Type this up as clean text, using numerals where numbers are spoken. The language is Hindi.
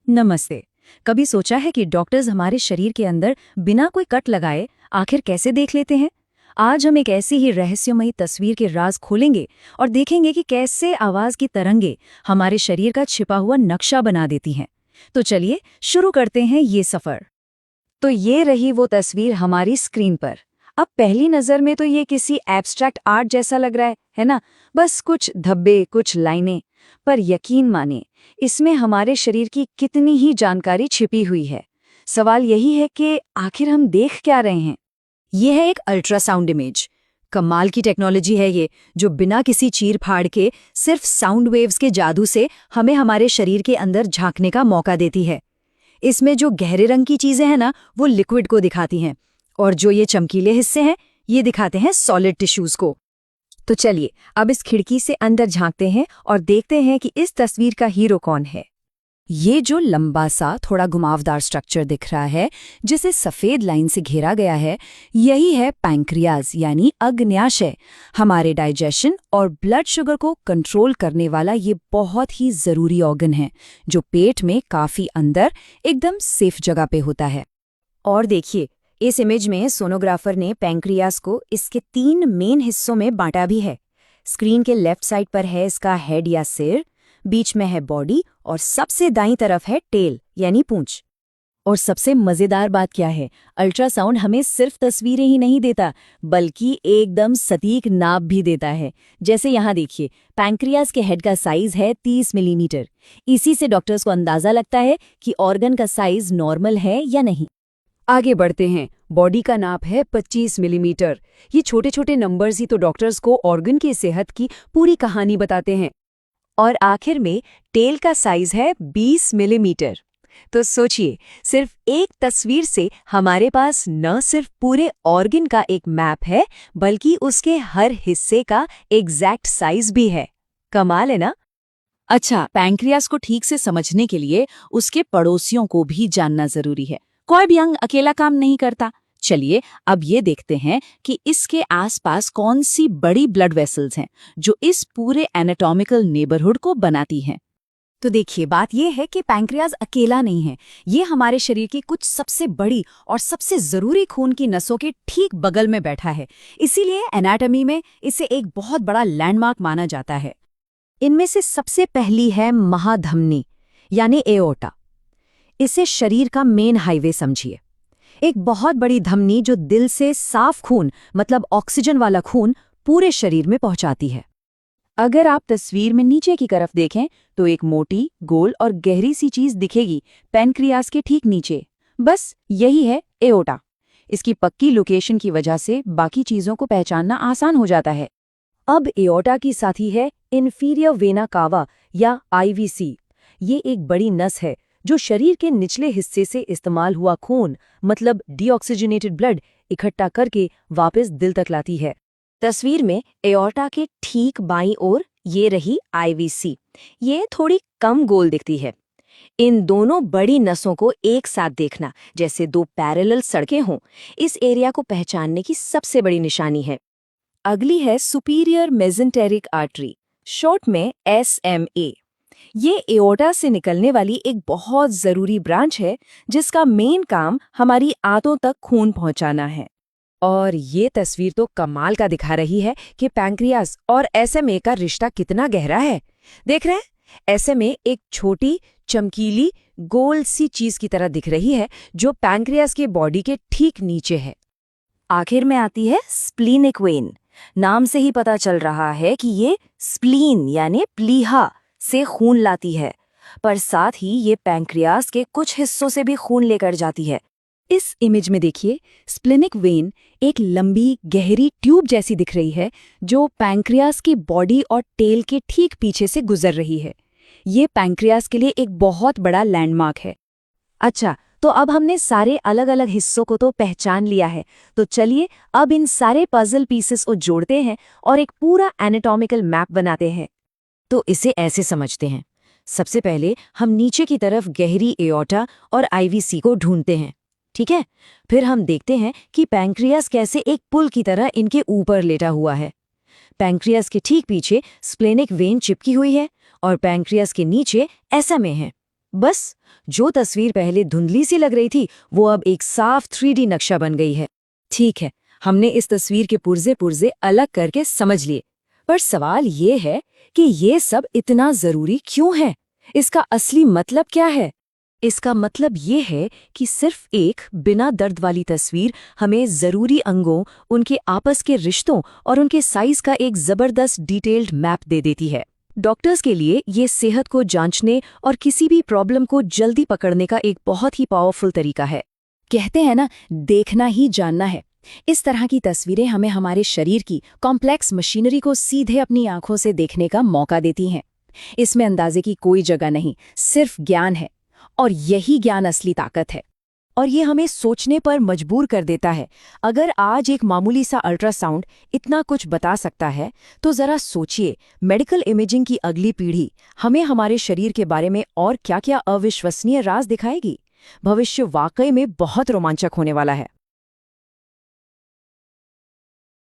नमस्ते। कभी सोचा है कि डॉक्टर्स हमारे शरीर के अंदर बिना कोई कट लगाए आखिर कैसे देख लेते हैं? आज हम एक ऐसी ही रहस्यमयी तस्वीर के राज खोलेंगे और देखेंगे कि कैसे आवाज की तरंगें हमारे शरीर का छिपा हुआ नक्शा बना देती हैं। तो चलिए शुरू करते हैं ये सफर। तो ये रही वो तस्वीर हमारी स्क्रीन पर। अब पहली नजर में तो ये किसी एब्स्ट्रैक्ट आर्ट जैसा लग रहा है ना? बस कुछ धब्बे, कुछ लाइनें। पर यकीन माने, इसमें हमारे शरीर की कितनी ही जानकारी छिपी हुई है। सवाल यही है कि आखिर हम देख क्या रहे हैं? यह है एक अल्ट्रासाउंड इमेज। कमाल की टेक्नोलॉजी है ये, जो बिना किसी चीर फाड़ के सिर्फ साउंड वेव्स के जादू से हमें हमारे शरीर के अंदर झांकने का मौका देती है। इसमें जो गहरे रंग की चीजें हैं ना, वो लिक्विड को दिखाती हैं, और जो ये चमकीले हिस्से हैं, ये दिखाते हैं सॉलिड टिश्यूज को। तो चलिए अब इस खिड़की से अंदर झांकते हैं और देखते हैं कि इस तस्वीर का हीरो कौन है। ये जो लंबा सा थोड़ा घुमावदार स्ट्रक्चर दिख रहा है, जिसे सफेद लाइन से घेरा गया है, यही है पैंक्रियाज यानी अग्न्याशय। हमारे डाइजेशन और ब्लड शुगर को कंट्रोल करने वाला ये बहुत ही जरूरी ऑर्गन है, जो पेट में काफी अंदर एकदम सेफ जगह पे होता है। और देखिए, इस इमेज में सोनोग्राफर ने पैंक्रियाज को इसके 3 मेन हिस्सों में बांटा भी है। स्क्रीन के लेफ्ट साइड पर है इसका हेड या सिर, बीच में है बॉडी और सबसे दाईं तरफ है टेल यानी पूंछ। और सबसे मजेदार बात क्या है, अल्ट्रासाउंड हमें सिर्फ तस्वीरें ही नहीं देता, बल्कि एकदम सटीक नाप भी देता है। जैसे यहाँ देखिए, पैंक्रियाज के हेड का साइज है 30 मिलीमीटर। इसी से डॉक्टर्स को अंदाजा लगता है कि ऑर्गन का साइज नॉर्मल है या नहीं। आगे बढ़ते हैं। बॉडी का नाप है 25 मिलीमीटर। ये छोटे छोटे नंबर्स ही तो डॉक्टर्स को ऑर्गन की सेहत की पूरी कहानी बताते हैं। और आखिर में टेल का साइज है 20 मिलीमीटर। तो सोचिए, सिर्फ एक तस्वीर से हमारे पास न सिर्फ पूरे ऑर्गन का एक मैप है, बल्कि उसके हर हिस्से का एग्जैक्ट साइज भी है। कमाल है ना? अच्छा, पैंक्रियाज को ठीक से समझने के लिए उसके पड़ोसियों को भी जानना जरूरी है। कोई भी अंग अकेला काम नहीं करता। चलिए अब ये देखते हैं कि इसके आसपास कौन सी बड़ी ब्लड वेसल्स हैं जो इस पूरे एनाटॉमिकल नेबरहुड को बनाती हैं। तो देखिए, बात ये है कि पैंक्रियाज अकेला नहीं है। ये हमारे शरीर की कुछ सबसे बड़ी और सबसे जरूरी खून की नसों के ठीक बगल में बैठा है। इसीलिए एनाटॉमी में इसे एक बहुत बड़ा लैंडमार्क माना जाता है। इनमें से सबसे पहली है महाधमनी यानी एओर्टा। इसे शरीर का मेन हाईवे समझिए। एक बहुत बड़ी धमनी जो दिल से साफ खून, मतलब ऑक्सीजन वाला खून, पूरे शरीर में पहुंचाती है। अगर आप तस्वीर में नीचे की तरफ देखें तो एक मोटी, गोल और गहरी सी चीज दिखेगी पैंक्रियाज के ठीक नीचे। बस यही है एओर्टा। इसकी पक्की लोकेशन की वजह से बाकी चीजों को पहचानना आसान हो जाता है। अब एओर्टा की साथी है इंफीरियर वेना कावा या आईवीसी। ये एक बड़ी नस है जो शरीर के निचले हिस्से से इस्तेमाल हुआ खून, मतलब डीऑक्सीजनेटेड ब्लड, इकट्ठा करके वापस दिल तक लाती है। तस्वीर में एओर्टा के ठीक बाईं ओर ये रही आईवीसी। ये थोड़ी कम गोल दिखती है। इन दोनों बड़ी नसों को एक साथ देखना, जैसे 2 पैरेलल सड़कें हों, इस एरिया को पहचानने की सबसे बड़ी निशानी है। अगली है सुपीरियर मेसेंटेरिक आर्टरी, शॉर्ट में SMA। ये एओर्टा से निकलने वाली एक बहुत जरूरी ब्रांच है, जिसका मेन काम हमारी आंतों तक खून पहुंचाना है। और ये तस्वीर तो कमाल का दिखा रही है कि पैंक्रियाज और SMA का रिश्ता कितना गहरा है। देख रहे हैं, SMA एक छोटी, चमकीली, गोल सी चीज की तरह दिख रही है, जो पैंक्रियाज के बॉडी के ठीक नीचे है। आखिर में आती है स्प्लीनिक वेन। नाम से ही पता चल रहा है कि ये स्प्लीन यानी प्लीहा से खून लाती है, पर साथ ही ये पैंक्रियाज के कुछ हिस्सों से भी खून लेकर जाती है। इस इमेज में देखिए, स्प्लेनिक वेन एक लंबी गहरी ट्यूब जैसी दिख रही है, जो पैंक्रियाज की बॉडी और टेल के ठीक पीछे से गुजर रही है। ये पैंक्रियाज के लिए एक बहुत बड़ा लैंडमार्क है। अच्छा, तो अब हमने सारे अलग अलग हिस्सों को तो पहचान लिया है, तो चलिए अब इन सारे पजल पीसेस को जोड़ते हैं और एक पूरा एनाटॉमिकल मैप बनाते हैं। तो इसे ऐसे समझते हैं। सबसे पहले हम नीचे की तरफ गहरी एओर्टा और आईवीसी को ढूंढते हैं, ठीक है? फिर हम देखते हैं कि पैंक्रियाज कैसे एक पुल की तरह इनके ऊपर लेटा हुआ है। पैंक्रियाज के ठीक पीछे स्प्लेनिक वेन चिपकी हुई है और पैंक्रियाज के नीचे SMA है। बस जो तस्वीर पहले धुंधली सी लग रही थी वो अब एक साफ 3D नक्शा बन गई है। ठीक है, हमने इस तस्वीर के पुर्जे पुर्जे अलग करके समझ लिए, पर सवाल ये है कि ये सब इतना जरूरी क्यों है? इसका असली मतलब क्या है? इसका मतलब ये है कि सिर्फ एक बिना दर्द वाली तस्वीर हमें जरूरी अंगों, उनके आपस के रिश्तों और उनके साइज का एक जबरदस्त डिटेल्ड मैप दे देती है। डॉक्टर्स के लिए ये सेहत को जांचने और किसी भी प्रॉब्लम को जल्दी पकड़ने का एक बहुत ही पावरफुल तरीका है। कहते हैं ना, देखना ही जानना है। इस तरह की तस्वीरें हमें हमारे शरीर की कॉम्प्लेक्स मशीनरी को सीधे अपनी आंखों से देखने का मौका देती हैं। इसमें अंदाजे की कोई जगह नहीं, सिर्फ ज्ञान है, और यही ज्ञान असली ताकत है। और ये हमें सोचने पर मजबूर कर देता है। अगर आज एक मामूली सा अल्ट्रासाउंड इतना कुछ बता सकता है, तो जरा सोचिए, मेडिकल इमेजिंग की अगली पीढ़ी हमें हमारे शरीर के बारे में और क्या-क्या अविश्वसनीय राज दिखाएगी। भविष्य वाकई में बहुत रोमांचक होने वाला है।